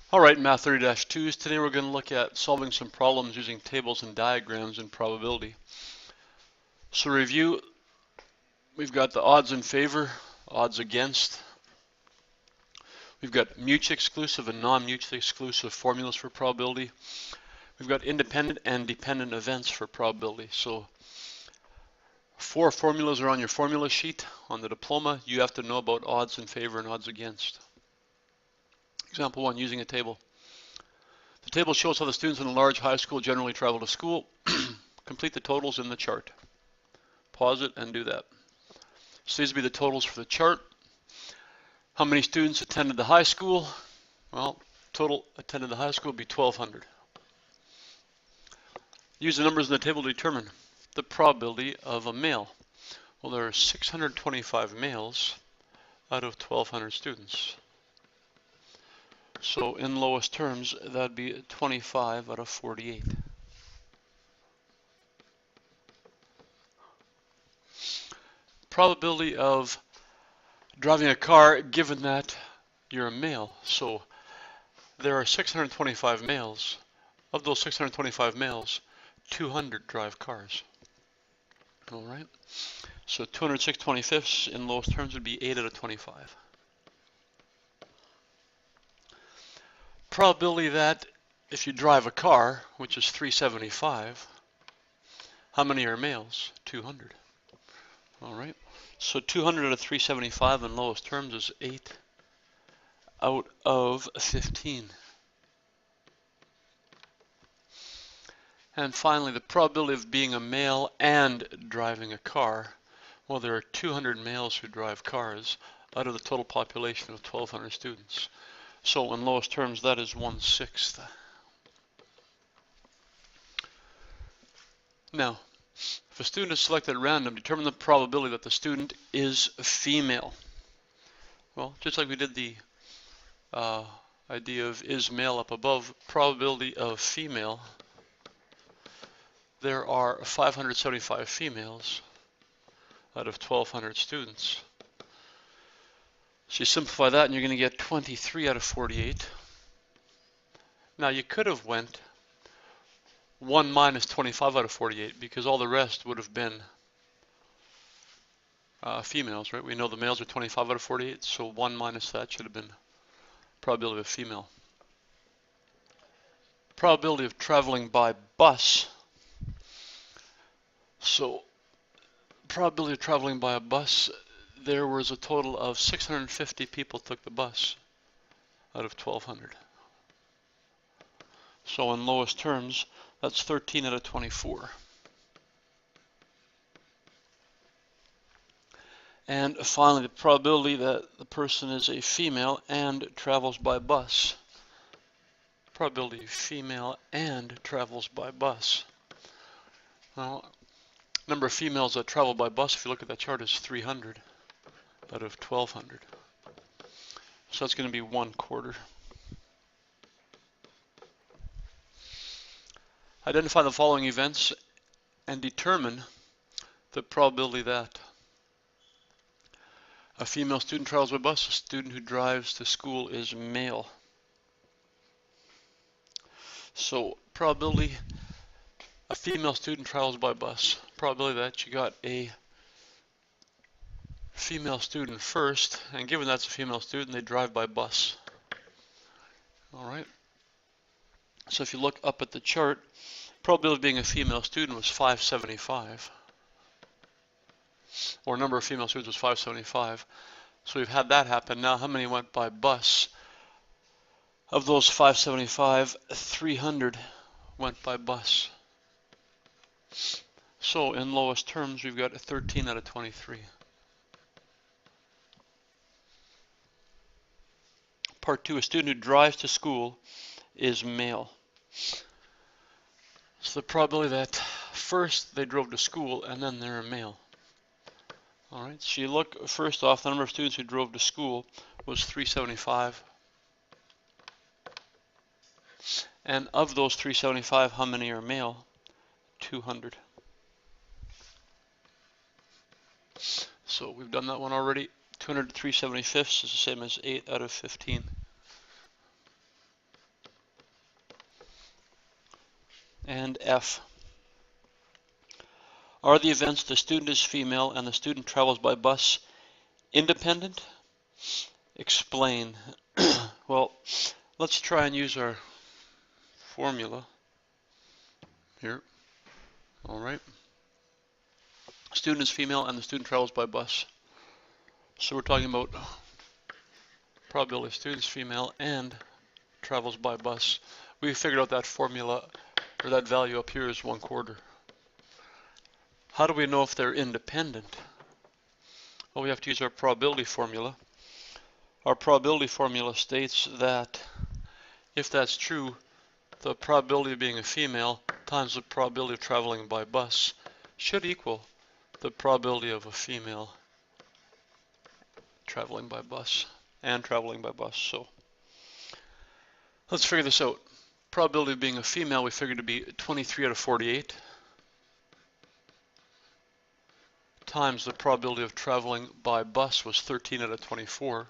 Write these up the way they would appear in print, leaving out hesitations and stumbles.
All right, Math 30-2s. Today we're going to look at solving some problems using tables and diagrams in probability. So review, we've got the odds in favor, odds against. We've got mutually exclusive and non-mutually exclusive formulas for probability. We've got independent and dependent events for probability. So 4 formulas are on your formula sheet. On the diploma, you have to know about odds in favor and odds against. Example 1, using a table. The table shows how the students in a large high school generally travel to school. Complete the totals in the chart. Pause it and do that. So these would be the totals for the chart. How many students attended the high school? Well, total attended the high school would be 1,200. Use the numbers in the table to determine the probability of a male. Well, there are 625 males out of 1,200 students. So in lowest terms, that'd be 25 out of 48. Probability of driving a car given that you're a male. So there are 625 males. Of those 625 males, 200 drive cars. All right. So 206 25ths in lowest terms would be 8 out of 25. Probability that if you drive a car, which is 375, how many are males? 200. All right. So 200 out of 375 in lowest terms is 8 out of 15. And finally, the probability of being a male and driving a car. Well, there are 200 males who drive cars out of the total population of 1,200 students. So in lowest terms, that is 1/6. Now, if a student is selected at random, determine the probability that the student is female. Well, just like we did the idea of is male up above, probability of female, there are 575 females out of 1,200 students. So you simplify that and you're going to get 23 out of 48. Now you could have went 1 minus 25 out of 48 because all the rest would have been females, right? We know the males are 25 out of 48, so 1 minus that should have been probability of female. Probability of traveling by bus. So probability of traveling by a bus, there was a total of 650 people took the bus out of 1,200. So in lowest terms, that's 13 out of 24. And finally, the probability that the person is a female and travels by bus. Probability female and travels by bus. Well, number of females that travel by bus, if you look at that chart, is 300 out of 1,200. So that's going to be 1/4. Identify the following events and determine the probability that a female student travels by bus. A student who drives to school is male. So probability a female student travels by bus. Probability that you got a female student first, and given that's a female student, they drive by bus. All right. So if you look up at the chart, probability of being a female student was 575. Or number of female students was 575. So we've had that happen. Now how many went by bus? Of those 575, 300 went by bus. So in lowest terms, we've got 13 out of 23. Part 2, a student who drives to school is male. So the probability that first they drove to school and then they're a male. All right, so you look first off, the number of students who drove to school was 375. And of those 375, how many are male? 200. So we've done that one already. 200 to 375 is the same as 8 out of 15. And F. Are the events the student is female and the student travels by bus independent? Explain. Well, let's try and use our formula here. All right. Student is female and the student travels by bus. So we're talking about probability of student is female and travels by bus. We figured out that formula, or that value up here is 1/4. How do we know if they're independent? Well, we have to use our probability formula. Our probability formula states that if that's true, the probability of being a female times the probability of traveling by bus should equal the probability of a female traveling by bus and traveling by bus. So let's figure this out. Probability of being a female we figured to be 23 out of 48 times the probability of traveling by bus was 13 out of 24.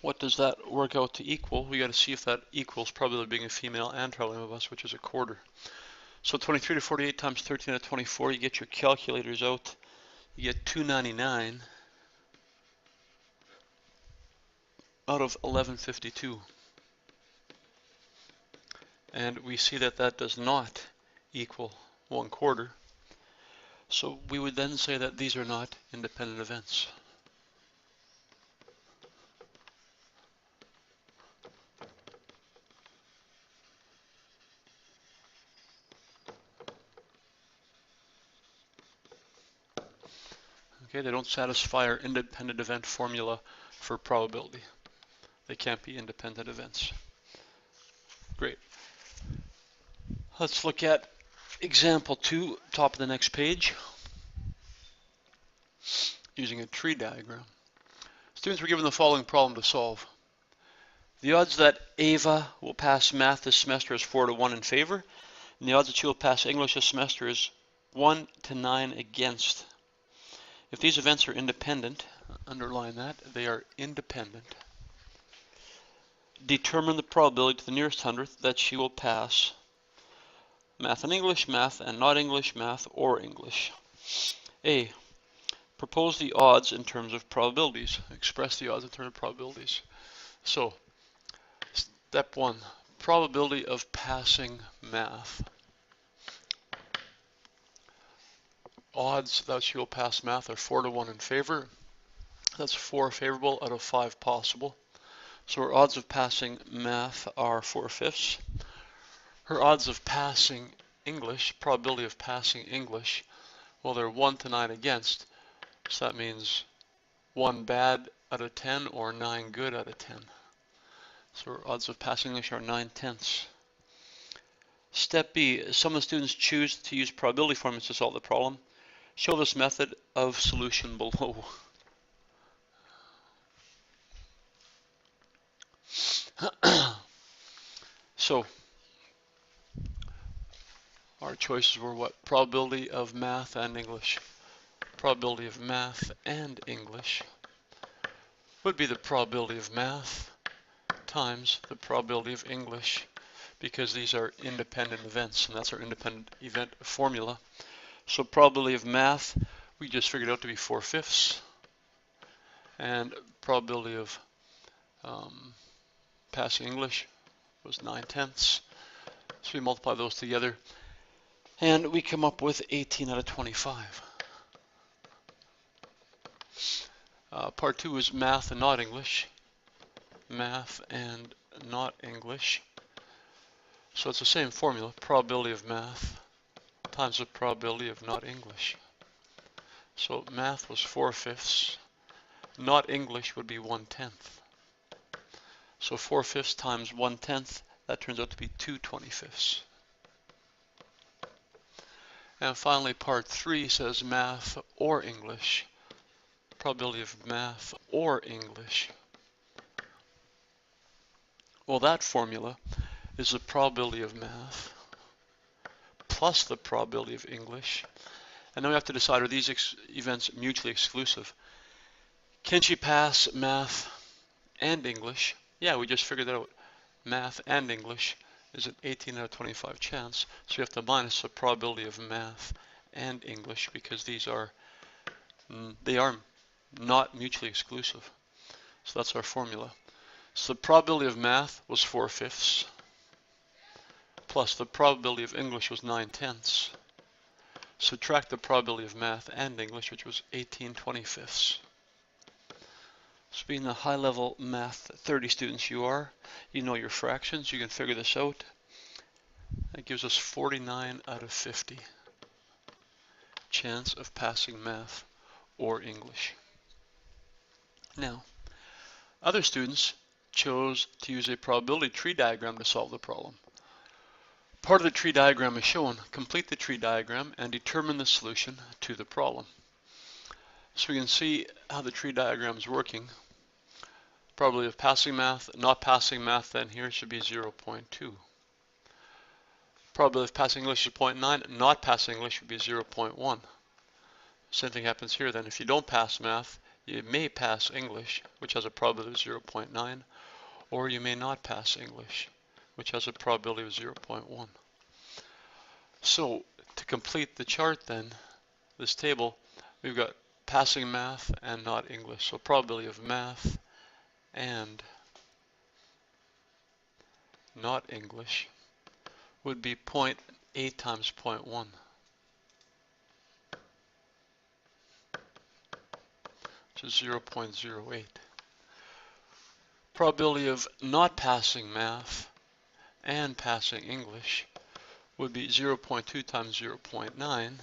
What does that work out to equal? We got to see if that equals probability of being a female and traveling by bus, which is 1/4. So 23 to 48 times 13 out of 24, you get your calculators out. You get 299 out of 1152. And we see that that does not equal 1/4. So we would then say that these are not independent events. Okay, they don't satisfy our independent event formula for probability. They can't be independent events. Great. Let's look at example 2, top of the next page, using a tree diagram. Students were given the following problem to solve. The odds that Ava will pass math this semester is 4 to 1 in favor, and the odds that she will pass English this semester is 1 to 9 against. If these events are independent, underline that, they are independent. Determine the probability to the nearest hundredth that she will pass math and English, math and not English, math or English. A. Propose the odds in terms of probabilities. Express the odds in terms of probabilities. So, step 1, probability of passing math. Odds that she will pass math are 4 to 1 in favor. That's 4 favorable out of 5 possible. So her odds of passing math are 4/5. Her odds of passing English, probability of passing English, well, they're 1 to 9 against. So that means 1 bad out of 10 or 9 good out of 10. So her odds of passing English are 9/10. Step B, some of the students choose to use probability formulas to solve the problem. Show this method of solution below. So, our choices were what? Probability of math and English. Probability of math and English would be the probability of math times the probability of English, because these are independent events, and that's our independent event formula. So probability of math, we just figured out to be 4/5, and probability of passing English was 9/10. So we multiply those together, and we come up with 18 out of 25. Part 2 is math and not English. Math and not English. So it's the same formula, probability of math times the probability of not English. So math was 4/5. Not English would be 1/10. So 4/5 times 1/10, that turns out to be 2/25. And finally, part 3 says math or English. Probability of math or English. Well, that formula is the probability of math plus the probability of English. And then we have to decide, are these events mutually exclusive? Can she pass math and English Yeah, we just figured that out. Math and English is an 18 out of 25 chance, so we have to minus the probability of math and English because they are not mutually exclusive. So that's our formula. So the probability of math was 4/5 plus the probability of English was 9/10. Subtract the probability of math and English, which was 18/25. So being the high-level math 30 students you are, you know your fractions, you can figure this out. That gives us 49 out of 50 chance of passing math or English. Now, other students chose to use a probability tree diagram to solve the problem. Part of the tree diagram is shown. Complete the tree diagram and determine the solution to the problem. So we can see how the tree diagram is working. Probability of passing math, not passing math then here should be 0.2. Probability of passing English is 0.9, not passing English would be 0.1. Same thing happens here then. If you don't pass math, you may pass English, which has a probability of 0.9, or you may not pass English, which has a probability of 0.1. So to complete the chart then, this table, we've got passing math and not English. So probability of math and not English would be 0.8 times 0.1. Which is 0.08. Probability of not passing math and passing English would be 0.2 times 0.9.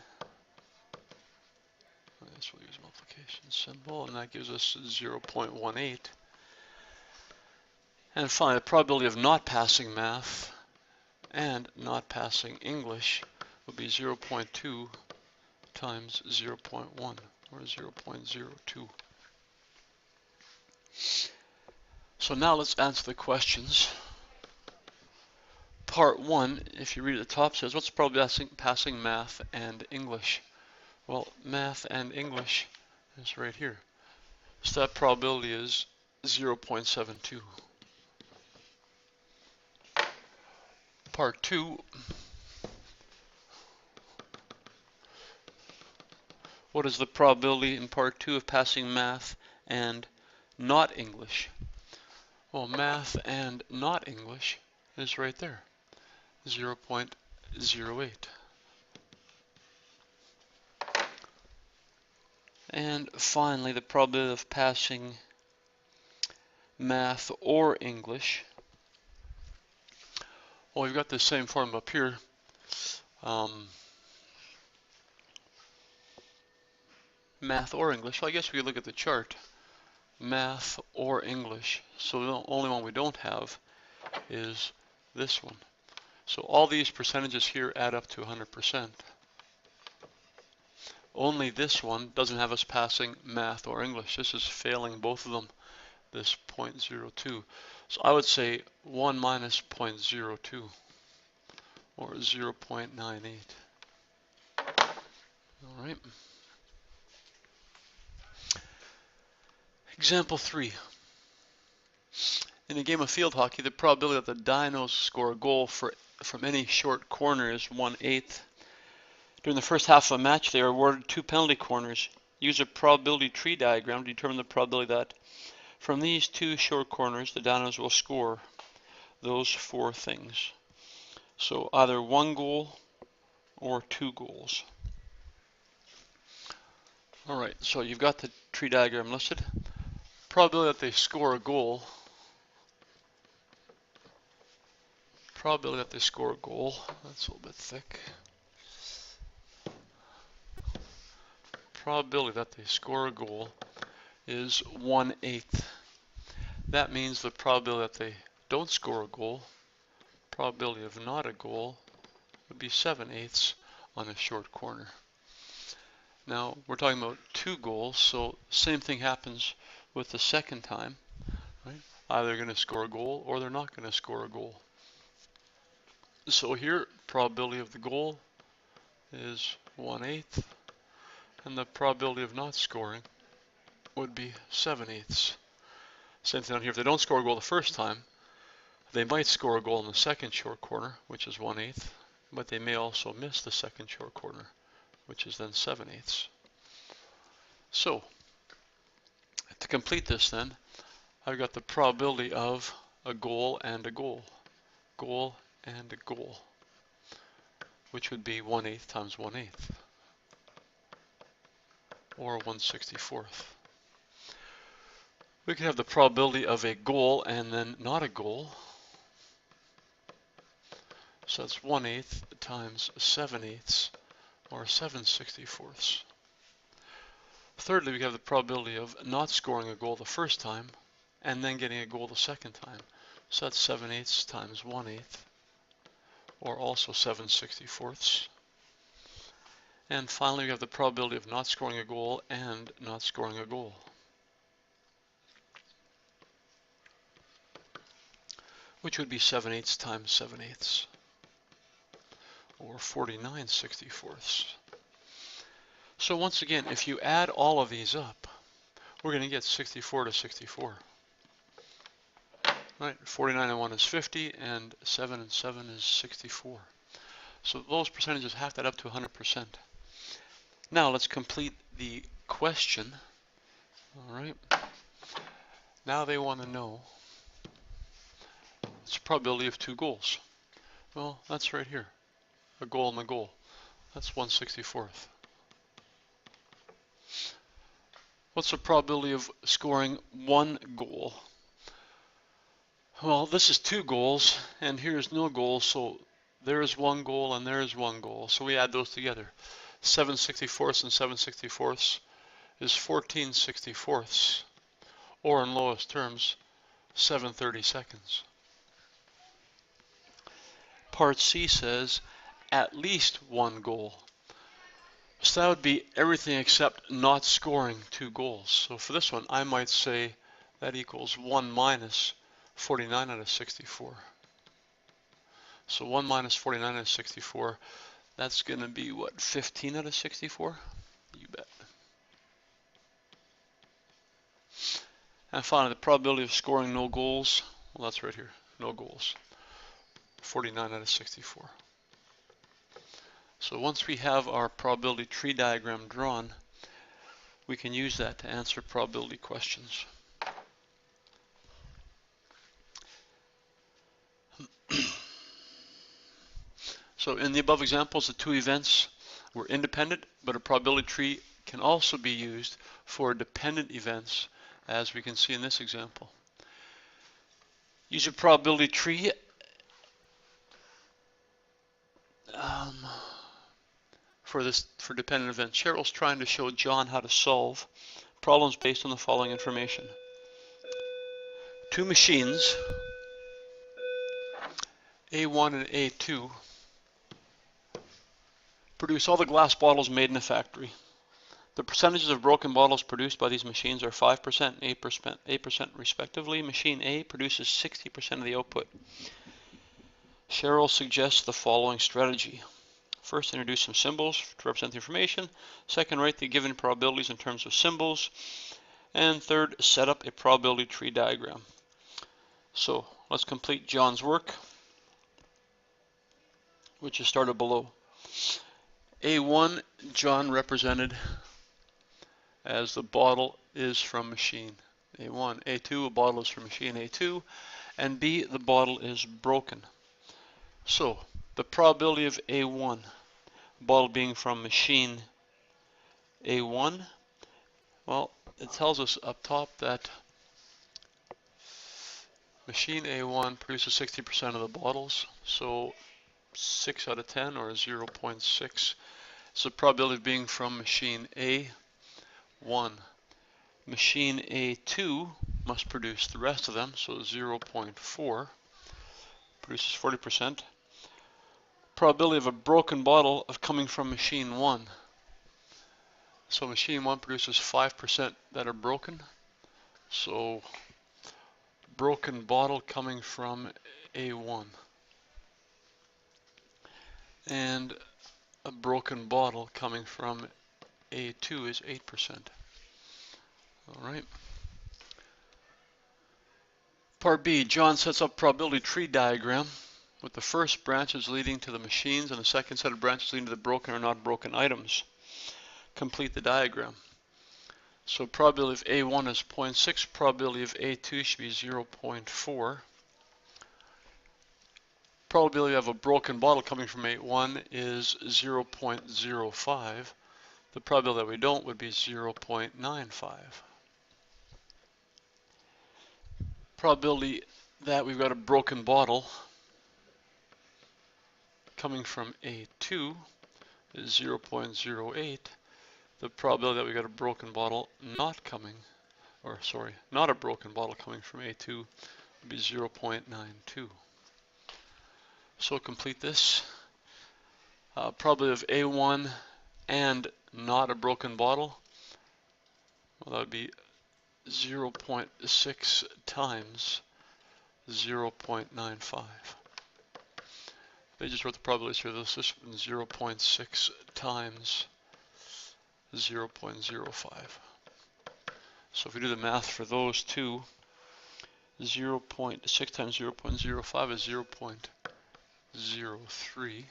I guess we'll use multiplication symbol, and that gives us 0.18. And finally, the probability of not passing math and not passing English would be 0.2 times 0.1, or 0.02. So now let's answer the questions. Part 1, if you read at the top, says, what's the probability of passing math and English? Well, math and English is right here. So that probability is 0.72. Part 2, what is the probability in part 2 of passing math and not English? Well, math and not English is right there, 0.08. And finally, the probability of passing math or English. Well, we've got the same form up here. Math or English. Well, I guess we could look at the chart. Math or English. So the only one we don't have is this one. So all these percentages here add up to 100%. Only this one doesn't have us passing math or English. This is failing both of them, this 0.02. So I would say 1 minus 0.02, or 0.98. All right. Example 3. In a game of field hockey, the probability that the Dinos score a goal from any short corner is 1/8. During the first half of a match, they are awarded 2 penalty corners. Use a probability tree diagram to determine the probability that from these 2 short corners, the Dinos will score those 4 things. So either 1 goal or 2 goals. Alright, so you've got the tree diagram listed. Probability that they score a goal. Probability that they score a goal. That's a little bit thick. Probability that they score a goal is 1/8. That means the probability that they don't score a goal, probability of not a goal, would be 7/8 on a short corner. Now we're talking about 2 goals, so same thing happens with the second time, right? Either they're going to score a goal or they're not going to score a goal. So here, probability of the goal is 1/8, and the probability of not scoring would be 7/8. Same thing down here. If they don't score a goal the first time, they might score a goal in the second short corner, which is 1/8, but they may also miss the second short corner, which is then 7/8. So, to complete this then, I've got the probability of a goal and a goal, goal and a goal, which would be 1/8 times 1/8, or 1/64. We could have the probability of a goal and then not a goal. So that's 1/8 times 7/8, or 7/64. Thirdly, we have the probability of not scoring a goal the first time and then getting a goal the second time. So that's 7/8 times 1/8, or also 7/64. And finally, we have the probability of not scoring a goal and not scoring a goal, which would be 7/8 times 7/8, or 49/64. So once again, if you add all of these up, we're going to get 64 to 64. Right, 49 and 1 is 50, and 7 and 7 is 64. So those percentages have to add up to 100%. Now let's complete the question. All right. Now they want to know what's the probability of 2 goals. Well, that's right here. A goal and a goal. That's 1/64. What's the probability of scoring 1 goal? Well, this is 2 goals, and here's no goal, so there's 1 goal and there's 1 goal. So we add those together. 7/64 and 7/64 is 14/64, or in lowest terms, 7/32. Part C says at least 1 goal. So that would be everything except not scoring 2 goals. So for this one, I might say that equals 1 minus 49 out of 64. So 1 minus 49 out of 64, that's going to be what, 15 out of 64? You bet. And finally, the probability of scoring no goals, well, that's right here, no goals, 49 out of 64. So once we have our probability tree diagram drawn, we can use that to answer probability questions. So in the above examples, the 2 events were independent, but a probability tree can also be used for dependent events, as we can see in this example. Use a probability tree for dependent events. Cheryl's trying to show John how to solve problems based on the following information. 2 machines, A1 and A2, produce all the glass bottles made in a factory. The percentages of broken bottles produced by these machines are 5% and 8% respectively. Machine A produces 60% of the output. Cheryl suggests the following strategy. First, introduce some symbols to represent the information. Second, write the given probabilities in terms of symbols. And third, set up a probability tree diagram. So let's complete John's work, which is started below. A1, John represented as the bottle is from machine A1. A2, a bottle is from machine A2. And B, the bottle is broken. So the probability of A1, bottle being from machine A1, well, it tells us up top that machine A1 produces 60% of the bottles, so 6 out of 10, or 0.6. So the probability of being from machine A1. Machine A2 must produce the rest of them, so 0.4, produces 40%. Probability of a broken bottle of coming from machine 1. So machine 1 produces 5% that are broken. So broken bottle coming from A1. And a broken bottle coming from A2 is 8%. All right. Part B, John sets up probability tree diagram with the first branches leading to the machines and the second set of branches leading to the broken or not broken items. Complete the diagram. So probability of A1 is 0.6, probability of A2 should be 0.4. Probability of a broken bottle coming from A1 is 0.05. The probability that we don't would be 0.95. Probability that we've got a broken bottle coming from A2 is 0.08. The probability that we got a broken bottle not a broken bottle coming from A2 would be 0.92. So complete this. Probability of A1 and not a broken bottle, well, that would be 0.6 times 0.95. They just wrote the probabilities here. This is 0.6 times 0.05. So if we do the math for those two, 0.6 times 0.05 is 0.03,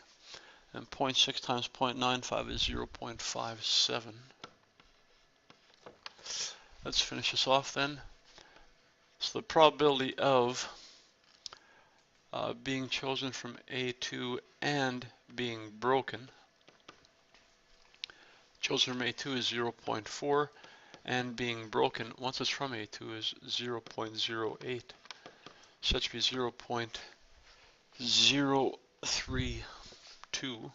and 0.6 times 0.95 is 0.57. Let's finish this off then. So the probability of being chosen from A2 and being broken, chosen from A2 is 0.4, and being broken once it's from A2 is 0.08. So that should be 0.032.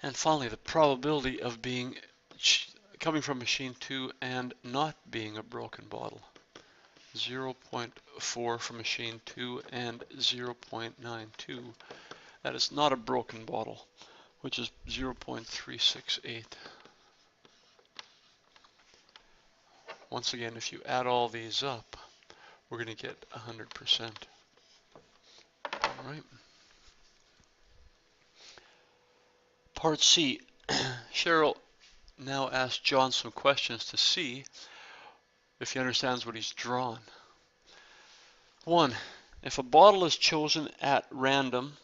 And finally, the probability of being coming from machine 2 and not being a broken bottle. 0.4 from machine 2 and 0.92. That is not a broken bottle, which is 0.368. Once again, if you add all these up, we're going to get 100%. All right. Part C. Cheryl now asks John some questions to see if he understands what he's drawn. 1. If a bottle is chosen at random,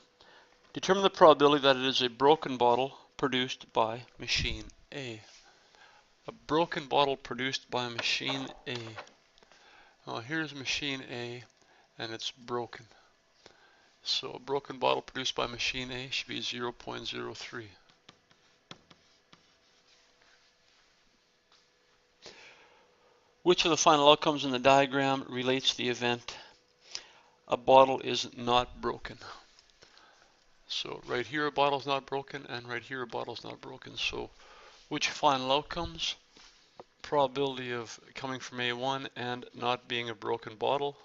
determine the probability that it is a broken bottle produced by machine A. A broken bottle produced by machine A. Well, here's machine A, and it's broken. So a broken bottle produced by machine A should be 0.03. Which of the final outcomes in the diagram relates to the event a bottle is not broken? So right here a bottle is not broken, and right here a bottle is not broken. So which final outcomes? Probability of coming from A1 and not being a broken bottle,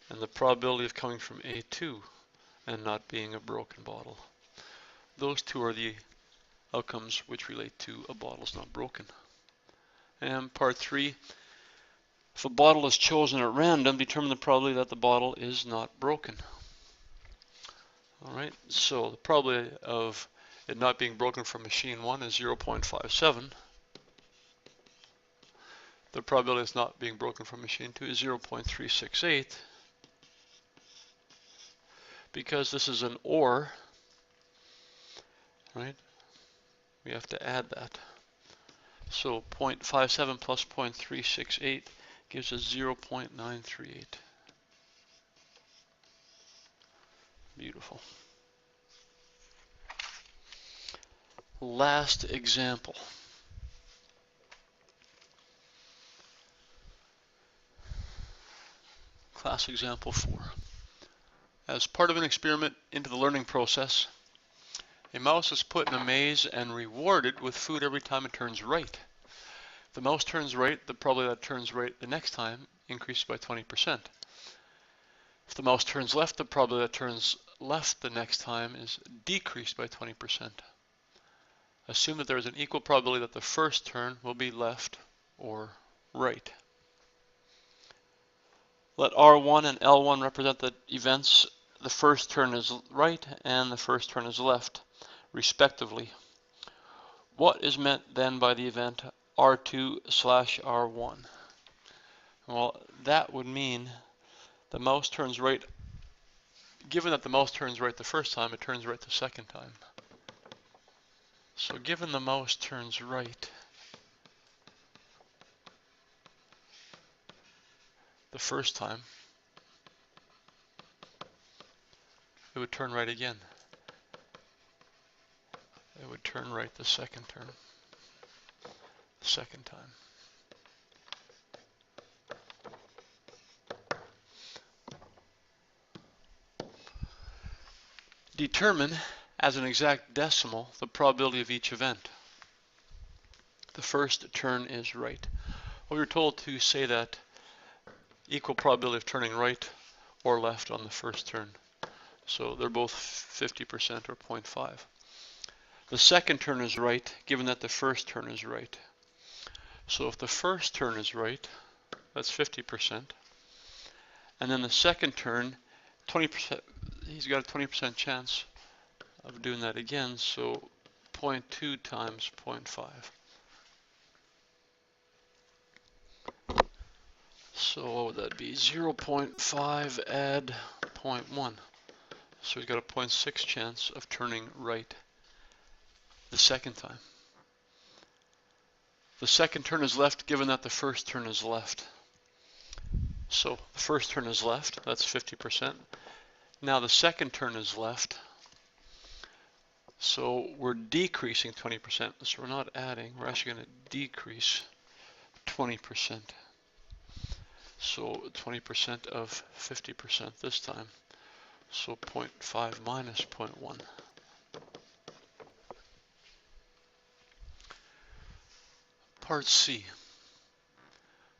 and the probability of coming from A2 and not being a broken bottle. Those two are the outcomes which relate to a bottle is not broken. And part 3, if a bottle is chosen at random, determine the probability that the bottle is not broken. All right, so the probability of it not being broken from machine 1 is 0.57. The probability of not being broken from machine 2 is 0.368. Because this is an OR, right, we have to add that. So 0.57 plus 0.368 gives us 0.938. Beautiful. Last example. Class example 4. As part of an experiment into the learning process, a mouse is put in a maze and rewarded with food every time it turns right. If the mouse turns right, the probability that it turns right the next time increases by 20%. If the mouse turns left, the probability that it turns left the next time is decreased by 20%. Assume that there is an equal probability that the first turn will be left or right. Let R1 and L1 represent the events. The first turn is right and the first turn is left, respectively. What is meant then by the event R2/R1? Well, that would mean the mouse turns right. Given that the mouse turns right the first time, it turns right the second time. So given the mouse turns right the first time, it would turn right again. It would turn right the second time. Determine, as an exact decimal, the probability of each event. The first turn is right. Well, we were told to say that equal probability of turning right or left on the first turn. So they're both 50% or 0.5. The second turn is right, given that the first turn is right. So if the first turn is right, that's 50%. And then the second turn, 20%, he's got a 20% chance of doing that again, so 0.2 times 0.5. So what would that be? 0.5 add 0.1. So he's got a 0.6 chance of turning right the second time. The second turn is left, given that the first turn is left. So the first turn is left, that's 50%. Now the second turn is left, so we're decreasing 20%. So we're not adding, we're actually going to decrease 20%. So 20% of 50% this time. So 0.5 minus 0.1. Part C.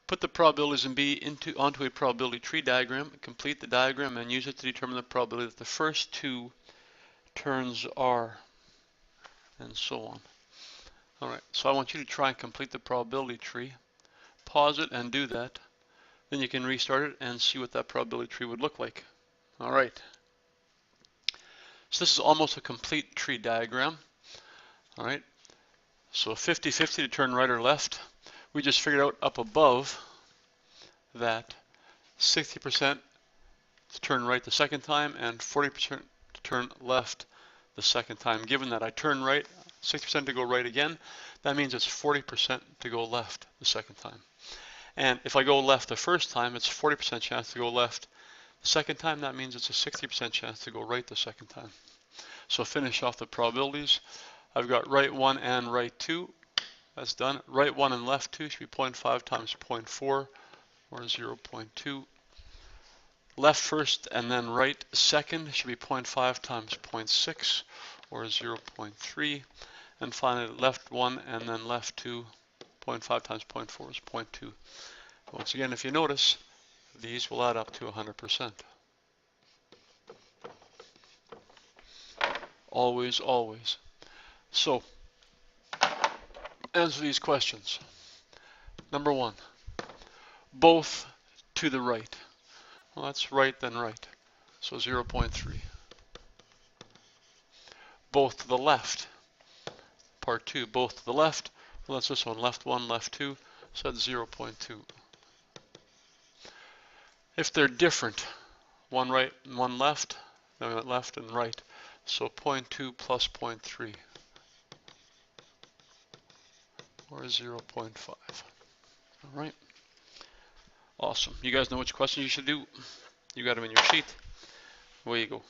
Put the probabilities in B onto a probability tree diagram, complete the diagram, and use it to determine the probability that the first two turns are, and so on. Alright, so I want you to try and complete the probability tree. Pause it and do that. Then you can restart it and see what that probability tree would look like. Alright. So this is almost a complete tree diagram. Alright. So 50-50 to turn right or left. We just figured out up above that 60% to turn right the second time and 40% to turn left the second time. Given that I turn right, 60% to go right again, that means it's 40% to go left the second time. And if I go left the first time, it's 40% chance to go left the second time. That means it's a 60% chance to go right the second time. So finish off the probabilities. I've got right 1 and right 2. That's done. Right 1 and left 2 should be 0.5 times 0.4, or 0.2. Left first and then right second should be 0.5 times 0.6, or 0.3. And finally, left 1 and then left 2, 0.5 times 0.4 is 0.2. Once again, if you notice, these will add up to 100%. Always, always. So, answer these questions. Number 1, both to the right. Well, that's right then right, so 0.3. Both to the left. Part 2, both to the left. Well, that's this one, left 1, left 2, so that's 0.2. If they're different, one right and one left, then we went left and right, so 0.2 plus 0.3, or 0.5. All right. Awesome. You guys know which questions you should do. You got them in your sheet. Away you go.